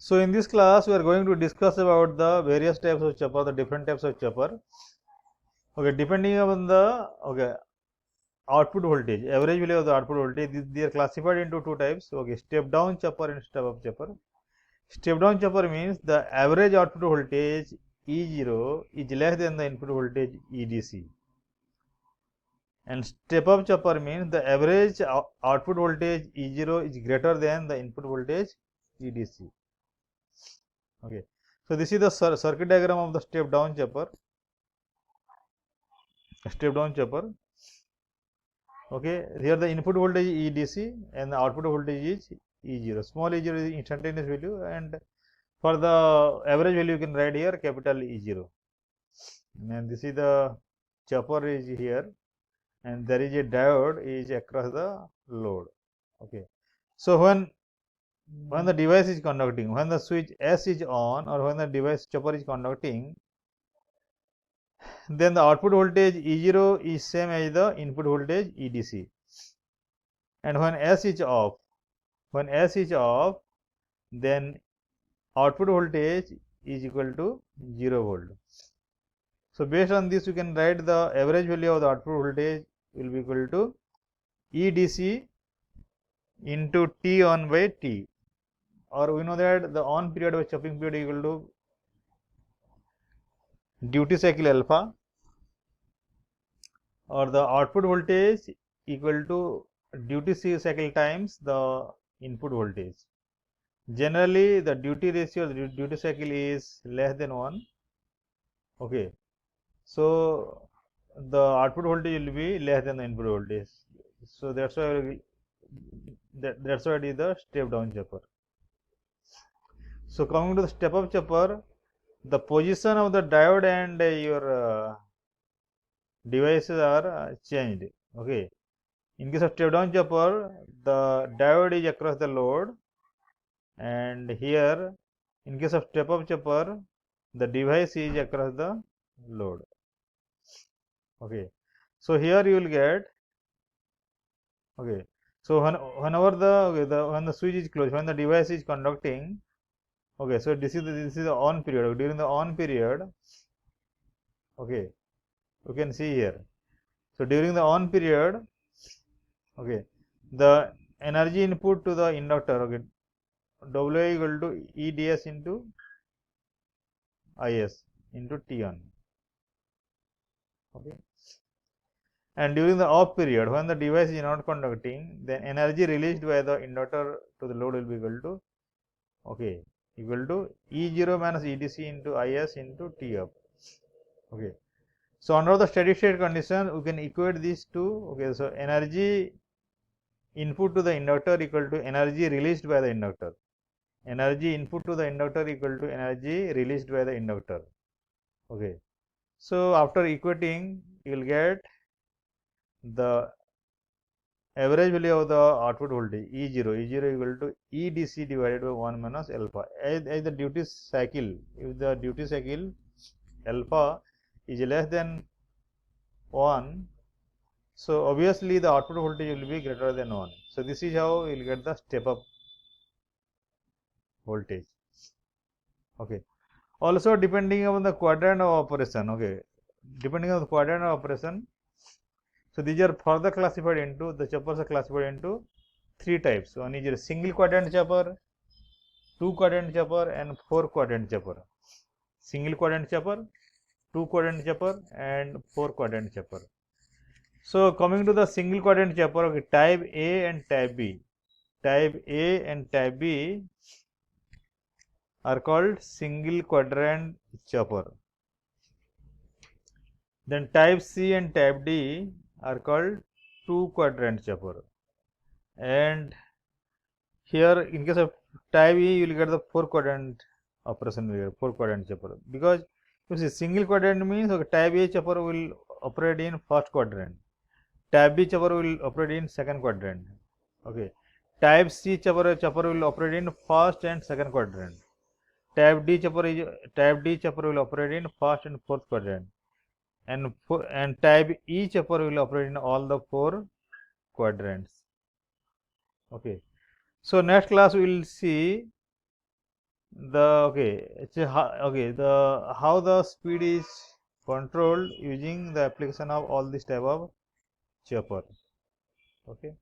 So in this class we are going to discuss about the various types of chopper, the different types of chopper. Okay, depending on the output voltage, average value of the output voltage, they are classified into two types. Okay, step down chopper and step up chopper. Step down chopper means the average output voltage E0 is less than the input voltage EDC. And step up chopper means the average output voltage E0 is greater than the input voltage EDC. Okay, so this is the circuit diagram of the step down chopper. Step down chopper. Okay, here the input voltage is EDC and the output voltage is E0. Small E0 is instantaneous value, and for the average value you can write here capital E0. And this is the chopper is here, and there is a diode is across the load. Okay, so when the device is conducting, when the switch S is on or when the device chopper is conducting, then the output voltage E0 is same as the input voltage EDC. And when S is off, then output voltage is equal to 0 volt. So based on this, you can write the average value of the output voltage will be equal to EDC into T on by T, or we know that the on period by chopping period is equal to duty cycle alpha, or the output voltage equal to duty cycle times the input voltage. Generally, the duty ratio, the duty cycle is less than 1. Okay, so the output voltage will be less than the input voltage. So that's why that's why it is the step down chopper. So coming to the step up chopper, the position of the diode and your devices are changed. Okay, in case of step down chopper, the diode is across the load, and here in case of step up chopper, the device is across the load. Okay, so here you will get, okay, so whenever when the switch is closed, when the device is conducting, okay, so this is the on period. During the on period, okay, you can see here. So during the on period, okay, the energy input to the inductor, okay, W equal to EDS into IS into T on. Okay, and during the off period, when the device is not conducting, then energy released by the inductor to the load will be equal to, okay, equal to E0 minus EDC into IS into T up. Okay, so under the steady state condition, we can equate these two. Okay, so energy input to the inductor equal to energy released by the inductor. Energy input to the inductor equal to energy released by the inductor. Okay, so after equating, you will get the average value of the output voltage E0 equal to EDC divided by 1 minus alpha. As the duty cycle, if the duty cycle alpha is less than 1, so obviously the output voltage will be greater than 1. So this is how you will get the step up voltage. Okay, also depending on the quadrant of operation, okay, depending on the quadrant of operation, so these are further classified into, the choppers are classified into 3 types. One is a single quadrant chopper, 2 quadrant chopper, and 4 quadrant chopper. Single quadrant chopper, 2 quadrant chopper, and 4 quadrant chopper. So coming to the single quadrant chopper, okay, type A and type B. Type A and type B are called single quadrant chopper. Then type C and type D are called 2 quadrant chopper. And here in case of type E, you will get the 4 quadrant operation here, 4 quadrant chopper, because you see single quadrant means, okay, type A chopper will operate in first quadrant, type B chopper will operate in second quadrant. Okay, type C chopper will operate in first and second quadrant. Type D chopper will operate in first and fourth quadrant, and type E chopper will operate in all the 4 quadrants. Okay, so next class we will see how the speed is controlled using the application of all this type of chopper. Okay.